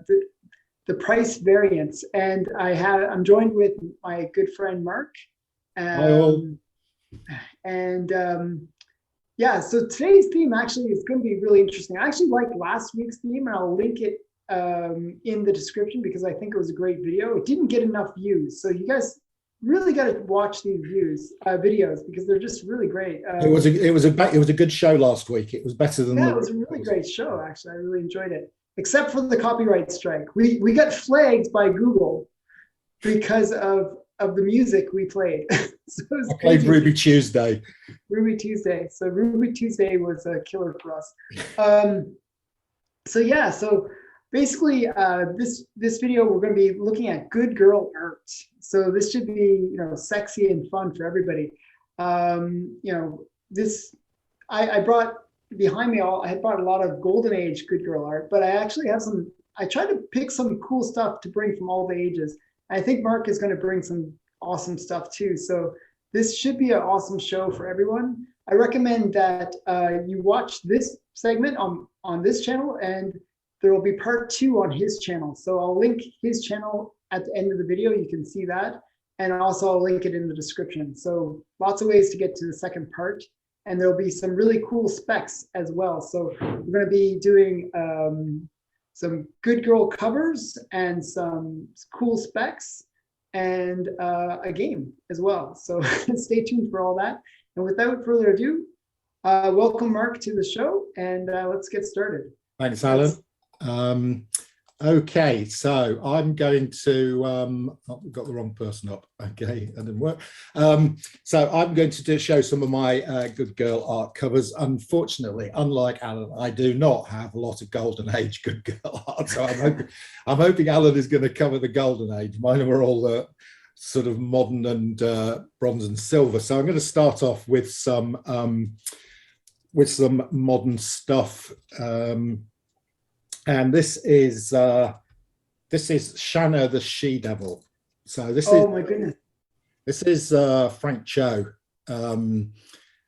the price variance. And I'm joined with my good friend Mark. Hi all. Yeah, so today's theme actually is going to be really interesting. I actually like last week's theme, and I'll link it in the description because I think it was a great video. It didn't get enough views, so you guys really got to watch these videos because they're just really great. It was a good show last week. It was better than Yeah, it was a really great show. Actually, I really enjoyed it, except for the copyright strike. We got flagged by Google because of the music we played. So I played Ruby Tuesday. Ruby Tuesday. So Ruby Tuesday was a killer for us. So basically this video we're going to be looking at good girl art. So this should be, sexy and fun for everybody. I brought behind me I had brought a lot of golden age good girl art, but I actually have I tried to pick some cool stuff to bring from all the ages. I think Mark is going to bring some awesome stuff too. So this should be an awesome show for everyone. I recommend that you watch this segment on this channel, and there will be part 2 on his channel. So I'll link his channel at the end of the video. You can see that. And also I'll link it in the description. So lots of ways to get to the second part. And there'll be some really cool specs as well. So we're going to be doing some good girl covers and some cool specs and a game as well. So stay tuned for all that. And without further ado, welcome Mark to the show, and let's get started. Thanks, Alan. Okay, so I'm going to we've got the wrong person up. Okay, that didn't work. So I'm going to show some of my good girl art covers. Unfortunately, unlike Alan, I do not have a lot of golden age good girl art. So I'm hoping Alan is going to cover the golden age. Mine are all sort of modern and bronze and silver. So I'm going to start off with some modern stuff. And this is Shannon the She Devil. So my goodness. This is Frank Cho.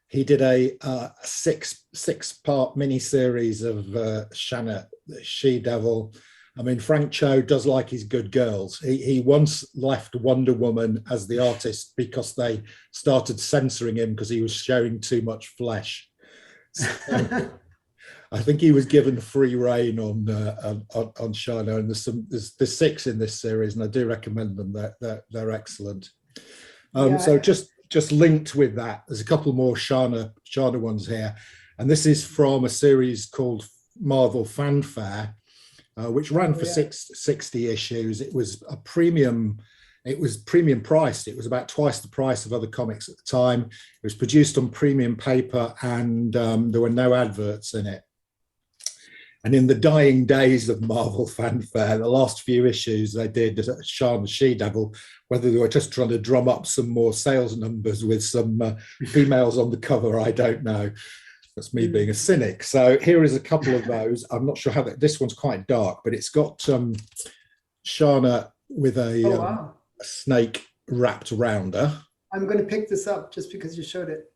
He did a six-part miniseries of Shannon the She Devil. I mean, Frank Cho does like his good girls. He once left Wonder Woman as the artist because they started censoring him because he was showing too much flesh. So, I think he was given free reign on Shannon, and there's 6 in this series, and I do recommend them. They're excellent. So just linked with that, there's a couple more Shannon ones here, and this is from a series called Marvel Fanfare, which ran for 60 issues. It was a premium. It was premium priced. It was about twice the price of other comics at the time. It was produced on premium paper, and there were no adverts in it. And in the dying days of Marvel Fanfare, the last few issues they did Shannon the She Devil, whether they were just trying to drum up some more sales numbers with some females on the cover, I don't know. That's me being a cynic. So here is a couple of those. I'm not sure how this one's quite dark, but it's got Shannon with a snake wrapped around her. I'm going to pick this up just because you showed it.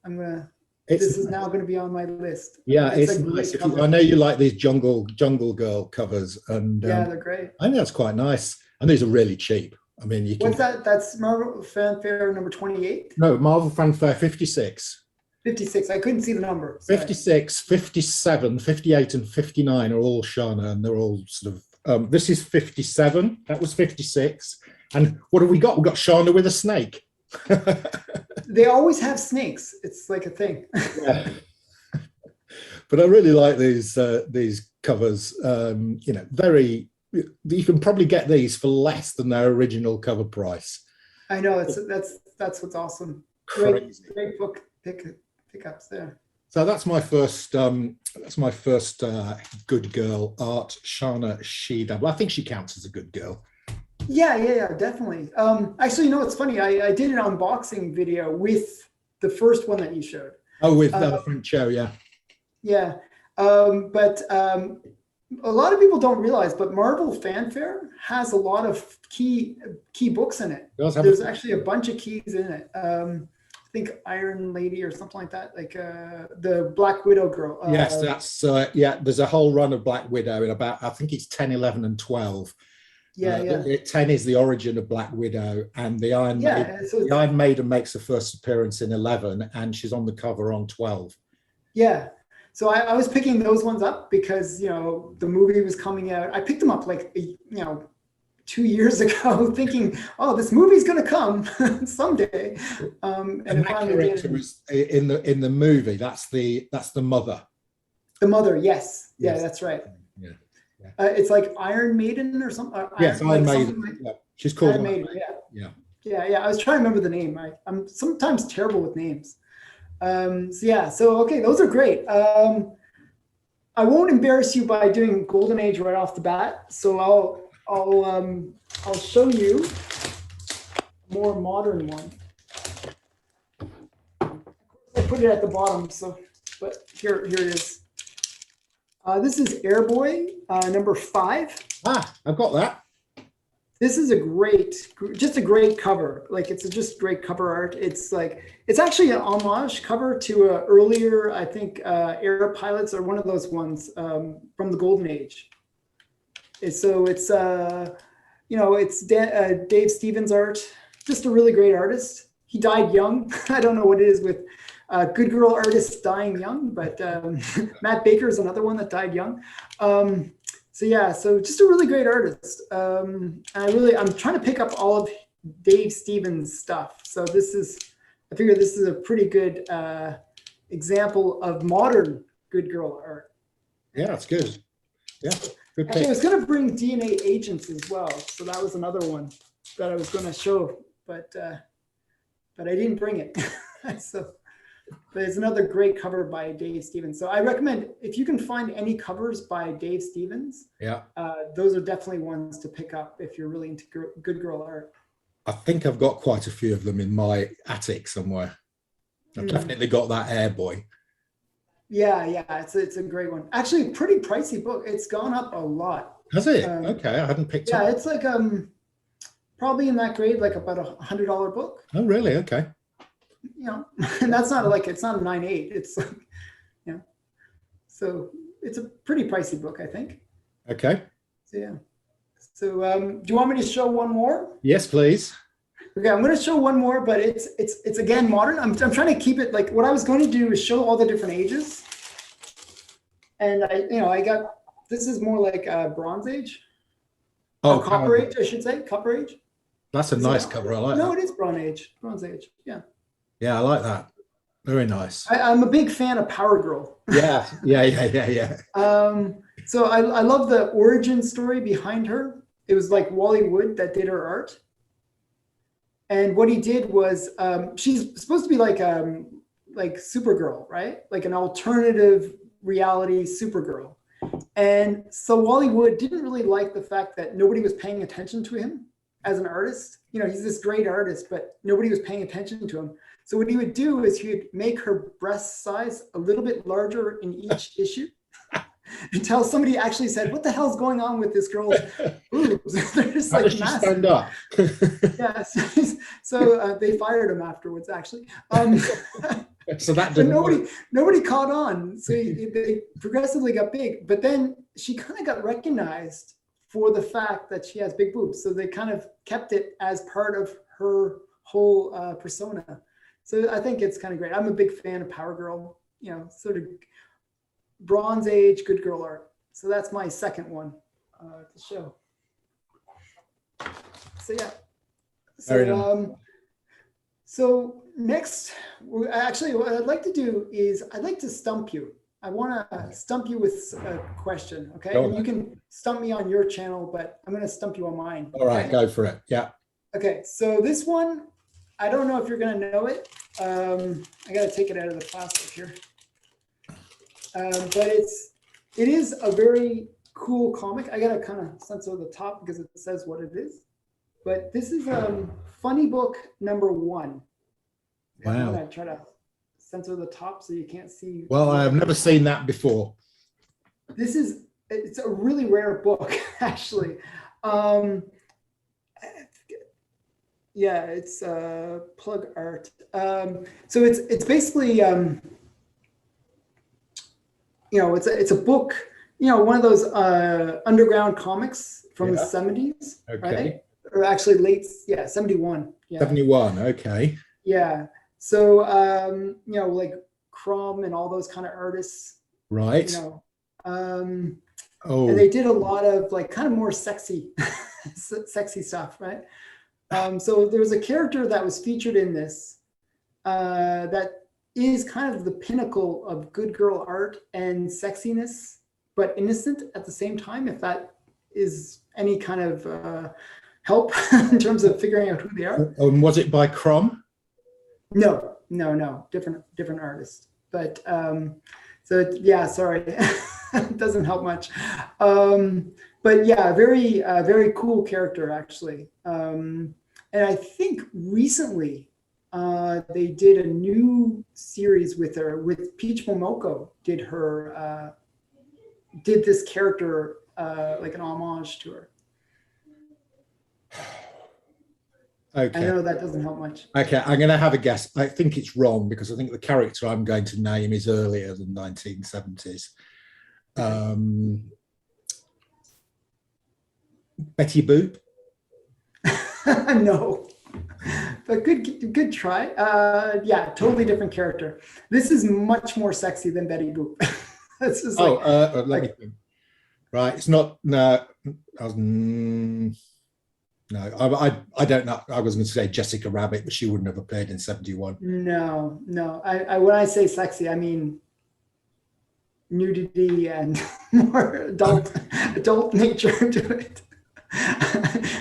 This is now going to be on my list. Yeah, it's nice. I know you like these jungle girl covers, and yeah, they're great. I think that's quite nice, and these are really cheap. I mean, you can. What's that? That's Marvel Fanfare number 28? No, Marvel Fanfare 56. 56. I couldn't see the number. Sorry. 56, 57, 58, and 59 are all Shannon, and they're all sort of. This is 57. That was 56. And what have we got? We've got Shannon with a snake. They always have snakes. It's like a thing. Yeah. But I really like these covers. Very. You can probably get these for less than their original cover price. I know. That's what's awesome. Crazy. Great book pickups there. So that's my first. Good girl art, Shannon She Devil. I think she counts as a good girl. Yeah, definitely. Actually, it's funny. I did an unboxing video with the first one that you showed. Oh, with Frank Cho, yeah. Yeah, but a lot of people don't realize, but Marvel Fanfare has a lot of key books in it. There's actually a bunch of keys in it. I think Iron Lady or something like that, like the Black Widow girl. Yes, that's yeah. There's a whole run of Black Widow in about, I think it's 10, 11, and 12. Yeah, yeah, 10 is the origin of Black Widow, and yeah. So the Iron Maiden makes a first appearance in 11, and she's on the cover on 12. yeah. So I was picking those ones up because, you know, the movie was coming out. I picked them up like, you know, 2 years ago thinking, oh, this movie's going to come someday. And And it that finally character did. was in the movie. That's the mother. The mother, yes. Yeah, Yes. that's right. Yeah. It's like Iron Maiden or something. Yes, Iron Maiden. Like, Yeah. She's called Iron Maiden, yeah. Yeah. Yeah. I was trying to remember the name. I'm sometimes terrible with names. So okay, those are great. I won't embarrass you by doing Golden Age right off the bat. So I'll show you a more modern one. I put it at the bottom, but here it is. This is Airboy, number 5. I've got that. This is just a great cover. Like, it's just great cover art. It's actually an homage cover to earlier, I think, Air Pilots or one of those ones from the Golden Age. It's Dave Stevens art, just a really great artist. He died young. I don't know what it is with good girl artists dying young, but Matt Baker is another one that died young. So just a really great artist. I'm trying to pick up all of Dave Stevens' stuff. So I figure this is a pretty good example of modern good girl art. Yeah, that's good. Yeah, good Actually, pick. I was going to bring DNA Agents as well. So that was another one that I was going to show, but I didn't bring it. But it's another great cover by Dave Stevens. So I recommend, if you can find any covers by Dave Stevens, those are definitely ones to pick up if you're really into good girl art. I think I've got quite a few of them in my attic somewhere. I've definitely got that Airboy. Yeah, it's a great one. Actually, pretty pricey book. It's gone up a lot. Has it? Okay, I hadn't picked up. Yeah, it's like probably in that grade, like about $100 book. Oh, really? Okay. You know, and that's not it's not a 9.8. It's like, you know, so it's a pretty pricey book, I think. Okay. So yeah. So do you want me to show one more? Yes, please. Okay, I'm going to show one more, but it's again modern. I'm trying to keep it like what I was going to do is show all the different ages. And I got, this is more like Bronze Age. Oh, Copper Age, I should say, Copper Age. That's a nice cover. I like that. No, it is Bronze Age. Yeah. Yeah, I like that. Very nice. I'm a big fan of Power Girl. Yeah. So I love the origin story behind her. It was like Wally Wood that did her art. And what he did was, she's supposed to be like Supergirl, right? Like an alternative reality Supergirl. And so Wally Wood didn't really like the fact that nobody was paying attention to him as an artist. You know, he's this great artist, but nobody was paying attention to him. So what he would do is he would make her breast size a little bit larger in each issue until somebody actually said, what the hell's going on with this girl's boobs? They're just How like does she massive. stand up? Yes. So they fired him afterwards, actually. So that didn't work. Nobody caught on. So they progressively got big, but then she kind of got recognized for the fact that she has big boobs. So they kind of kept it as part of her whole persona. So I think it's kind of great. I'm a big fan of Power Girl, you know, sort of Bronze Age, good girl art. So that's my second one to show. So yeah. So next, actually, what I'd like to do is I'd like to stump you. I want to stump you with a question, okay? And you can stump me on your channel, but I'm going to stump you on mine. All right, go for it. Yeah. Okay, so this one, I don't know if you're going to know it. I got to take it out of the plastic here. But it is a very cool comic. I got to kind of censor the top because it says what it is. But this is Funny Book number 1. Wow. I'm going to try to censor the top so you can't see. Well, I've never seen that before. It's a really rare book, actually. Yeah, it's plug art. So it's basically it's a book, one of those underground comics from the Yeah. 70s, right? Okay. Or actually late, yeah, 71. Yeah. 71. Okay. Yeah. So like Crumb and all those kind of artists, you Right. know. Um and Oh, they did a lot of like kind of more sexy sexy stuff, right? So there was a character that was featured in this that is kind of the pinnacle of good girl art and sexiness, but innocent at the same time, if that is any kind of help in terms of figuring out who they are. and was it by Crom? No, different artist. But so yeah, sorry, it doesn't help much. But yeah, very cool character actually. And I think recently they did a new series with her, with Peach Momoko. Did this character like an homage to her. I Okay. know that doesn't help much. Okay, I'm going to have a guess. I think it's wrong because I think the character I'm going to name is earlier than 1970s. Um, Betty Boop? No, but good try. Yeah, totally different character. This is much more sexy than Betty Boop. This is Oh, like let me like think. Right, it's not. No, no. I don't know. I was going to say Jessica Rabbit, but she wouldn't have appeared in 71. no. I when I say sexy, I mean nudity and more adult nature to it.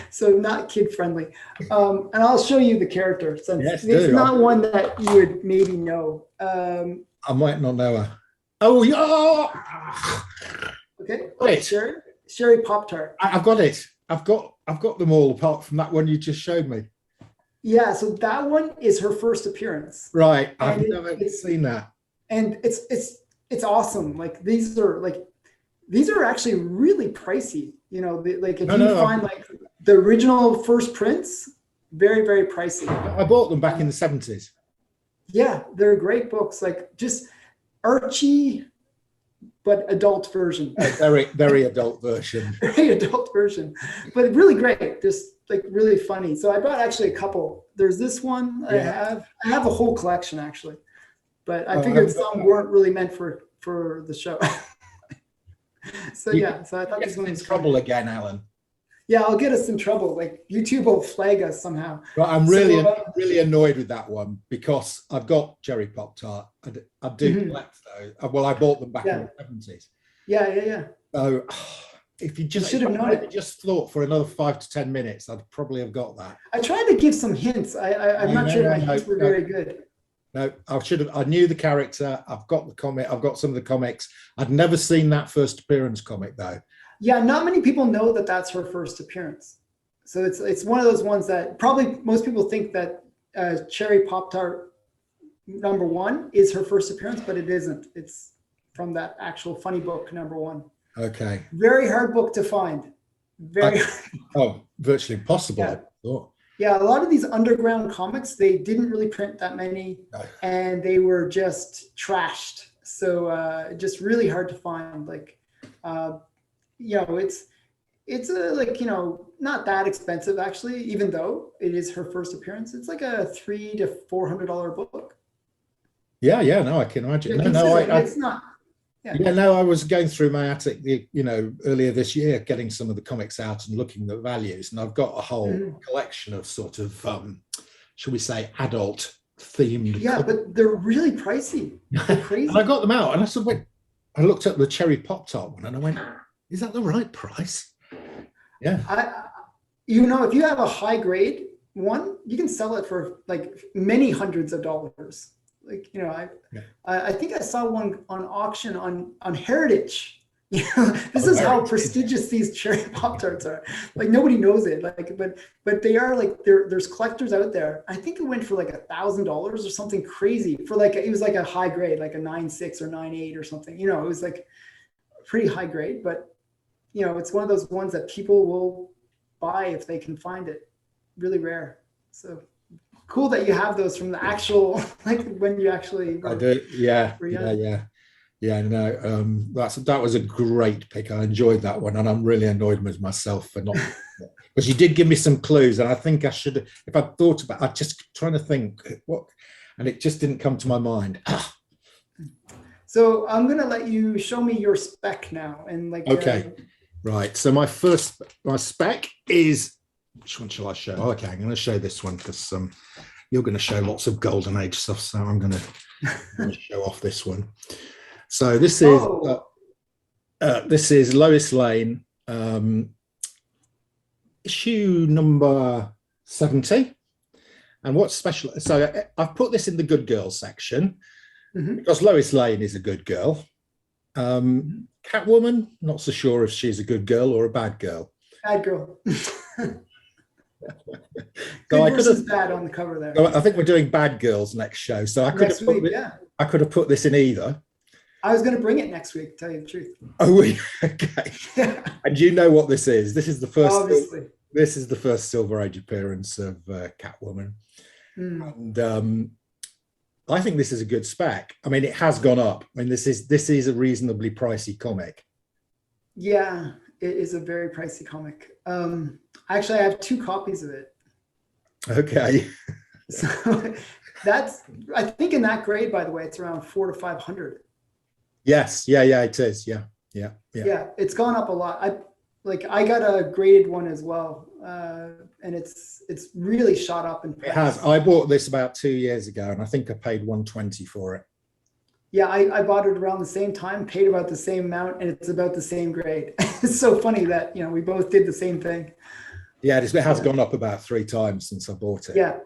So not kid friendly. And I'll show you the character since Yes, it's do. not one that you would maybe know. I might not know her. Oh, yeah. Okay, Wait, Sherry Pop Tart. I've got it. I've got them all apart from that one you just showed me. Yeah, so that one is her first appearance, Right, and I've never seen that. it's awesome. Like these are actually really pricey. Like if No, you no, find like the original first prints, very pricey. I bought them back in the 70s. Yeah, they're great books. Like just Archie, but adult version. A very adult version. Very adult version, but really great. Just like really funny. So I bought actually a couple. There's this one Yeah. I have a whole collection actually, but I Oh, I figured haven't got some that. weren't really meant for the show. So You yeah, so I thought get this one in was trouble fun. again, Alan. Yeah, I'll get us in trouble. Like YouTube will flag us somehow. But I'm So really annoyed with that one because I've got Cherry Pop Tart. I do mhm. collect those. Well, I bought them back in Yeah, the 70s. yeah. So You should if have I known maybe it. just thought for another 5 to 10 minutes, I'd probably have got that. I tried to give some hints. I'm No, not no, sure if no, my no, hints were no, very good. no. I should have. I knew the character. I've got the comic. I've got some of the comics. I'd never seen that first appearance comic though. Yeah, not many people know that that's her first appearance. So it's one of those ones that probably most people think that Cherry Pop Tart #1 is her first appearance, but it isn't. It's from that actual funny book #1. Okay. Very hard book to find. Very Oh, virtually impossible. I yeah. thought. Yeah, a lot of these underground comics, they didn't really print that many No. and they were just trashed. So just really hard to find. Like uh, it's a like not that expensive actually, even though it is her first appearance. It's like a $300 to $400 book. Yeah. No, I can imagine. Yeah, No. considering it's not. Yeah. Yeah, no, I was going through my attic, earlier this year, getting some of the comics out and looking at values, and I've got a whole Mhm. collection of sort of, shall we say, adult themed. Yeah, but they're really pricey. They're crazy. And I got them out, and I sort of went. I looked at the cherry pop tart one, and I went, "Is that the right price?" Yeah. If you have a high grade one, you can sell it for like many hundreds of dollars. Like, Yeah. I think I saw one on auction on Heritage. This Oh, is how Heritage. prestigious these cherry pop tarts are. Like nobody knows it. Like, but they are like there's collectors out there. I think it went for like $1,000 or something crazy for like it was like a high grade, like a 9.6 or 9.8 or something. It was like pretty high grade, but it's one of those ones that people will buy if they can find it. Really rare. So cool that you have those from the actual, like when you actually I do. Yeah, were yeah, young. yeah. Yeah, no, that was a great pick. I enjoyed that one, and I'm really annoyed with myself for not, because you did give me some clues, and I think I should, if I thought about, I just trying to think what, and it just didn't come to my mind. So I'm gonna let you show me your spec now, and like. Okay, right. So my spec is, which one shall I show? Oh, okay, I'm going to show this one because you're going to show lots of golden age stuff, so I'm going to show off this one. So this is Lois Lane, issue number 70. And what's special? So I've put this in the good girl section because Lois Lane is a good girl. Catwoman, not so sure if she's a good girl or a bad girl. Bad girl. So good versus bad on the cover there. So I think we're doing bad girls next show. So I could have put this in either. I was going to bring it next week, to tell you the truth. Oh, okay. Yeah. And you know what this is? This is the first. Obviously. This is the first Silver Age appearance of Catwoman, and I think this is a good spec. I mean, it has gone up. I mean, this is a reasonably pricey comic. Yeah, it is a very pricey comic. Actually, I have 2 copies of it. Okay. So that's, I think in that grade, by the way, it's around 400 to 500. Yes. Yeah. It is. Yeah. Yeah. It's gone up a lot. I got a graded one as well, and it's really shot up in price. It has. I bought this about 2 years ago, and I think I paid $120 for it. Yeah, I bought it around the same time, paid about the same amount, and it's about the same grade. It's so funny that we both did the same thing. Yeah, it has gone up about 3 times since I bought it. Yeah.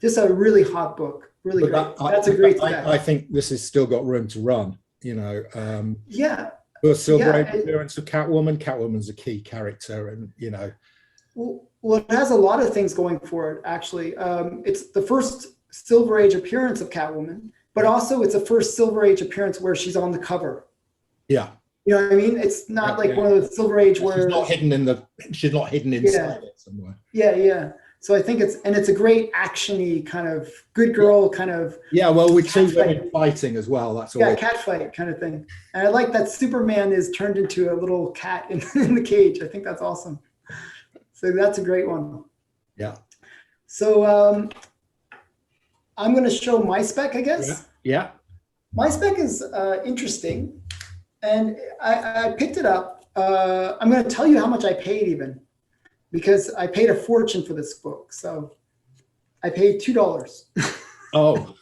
Just a really hot book, really great. That's a great spec. I think this has still got room to run. Yeah. First Silver Age appearance of Catwoman. Catwoman's a key character, and Well, it has a lot of things going for it. Actually, it's the first Silver Age appearance of Catwoman, but also it's the first Silver Age appearance where she's on the cover. Yeah. You know what I mean? It's not like one of the Silver Age where she's not hidden inside it somewhere. Yeah. So I think it's a great actiony kind of good girl kind of. Yeah, well, with 2 women fighting as well. That's all. Yeah, cat fight kind of thing. And I like that Superman is turned into a little cat in the cage. I think that's awesome. So that's a great one. Yeah. So I'm going to show my spec, I guess. Yeah. My spec is interesting, and I picked it up. I'm going to tell you how much I paid even, because I paid a fortune for this book. So I paid $2. Oh.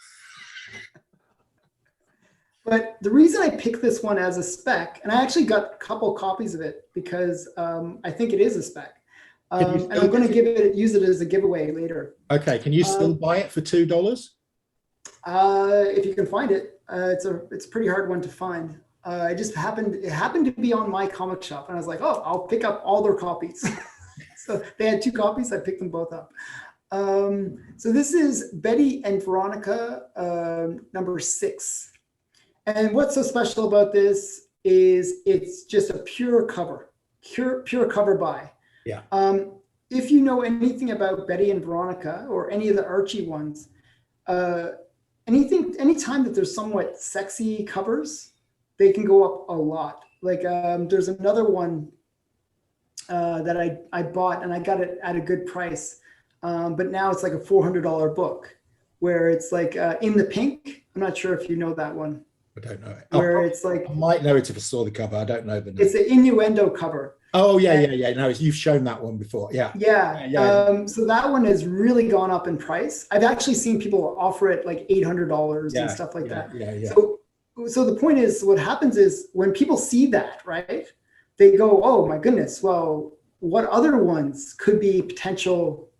But the reason I picked this one as a spec, and I actually got a couple copies of it because I think it is a spec. And I'm going to use it as a giveaway later. Okay, can you still buy it for $2? If you can find it, it's a pretty hard one to find. It happened to be on my comic shop, and I was like, oh, I'll pick up all their copies. So they had 2 copies. I picked them both up. So this is Betty and Veronica, number 6. And what's so special about this is it's just a pure cover buy. Yeah. If you know anything about Betty and Veronica or any of the Archie ones, anytime that there's somewhat sexy covers, they can go up a lot. Like there's another one that I bought, and I got it at a good price, but now it's like a $400 book where it's like In the Pink. I'm not sure if you know that one. I don't know it. Where it's like, I might know it if I saw the cover. I don't know the name. It's an innuendo cover. Oh yeah. No, you've shown that one before. Yeah. So that one has really gone up in price. I've actually seen people offer it like $800 and stuff like that. Yeah. So the point is, what happens is when people see that, right, they go, oh my goodness, well, what other ones could be potential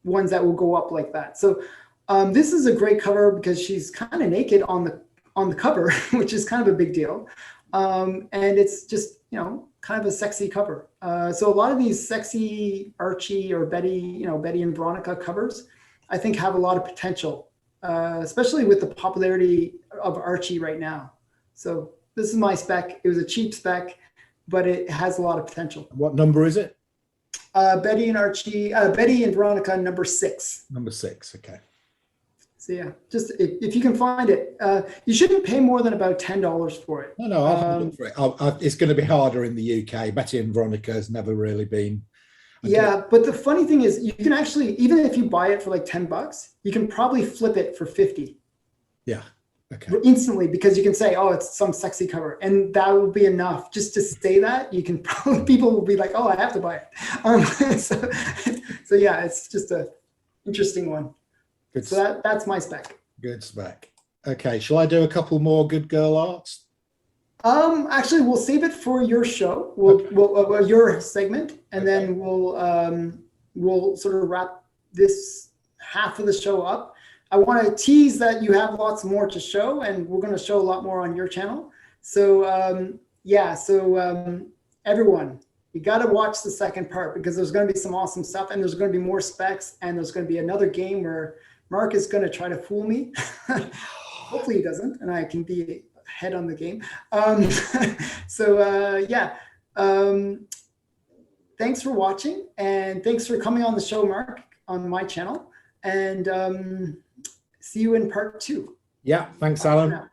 ones that will go up like that? So this is a great cover because she's kind of naked on the cover, which is kind of a big deal. And it's just, kind of a sexy cover. So a lot of these sexy Archie or Betty and Veronica covers, I think have a lot of potential, especially with the popularity of Archie right now. So this is my spec. It was a cheap spec, but it has a lot of potential. What number is it? Betty and Archie, Betty and Veronica, number 6. Number 6. Okay. So yeah, just if you can find it, you shouldn't pay more than about $10 for it. No, I'll have a look for it. It's going to be harder in the UK. Betty and Veronica has never really been. Yeah, but the funny thing is, you can actually, even if you buy it for like $10, you can probably flip it for 50. Yeah. Okay. Instantly, because you can say, oh, it's some sexy cover, and that will be enough. Just to say that, you can probably, people will be like, oh, I have to buy it. So yeah, it's just a interesting one. Good. So that's my spec. Good spec. Okay, shall I do a couple more good girl arts? Actually, we'll save it for your show. We'll your segment, and then we'll sort of wrap this half of the show up. I want to tease that you have lots more to show, and we're going to show a lot more on your channel. So everyone, you got to watch the second part, because there's going to be some awesome stuff, and there's going to be more specs, and there's going to be another game where Mark is going to try to fool me. Hopefully he doesn't, and I can be ahead on the game. Thanks for watching, and thanks for coming on the show, Mark, on my channel, and see you in part 2. Yeah, thanks, Alan.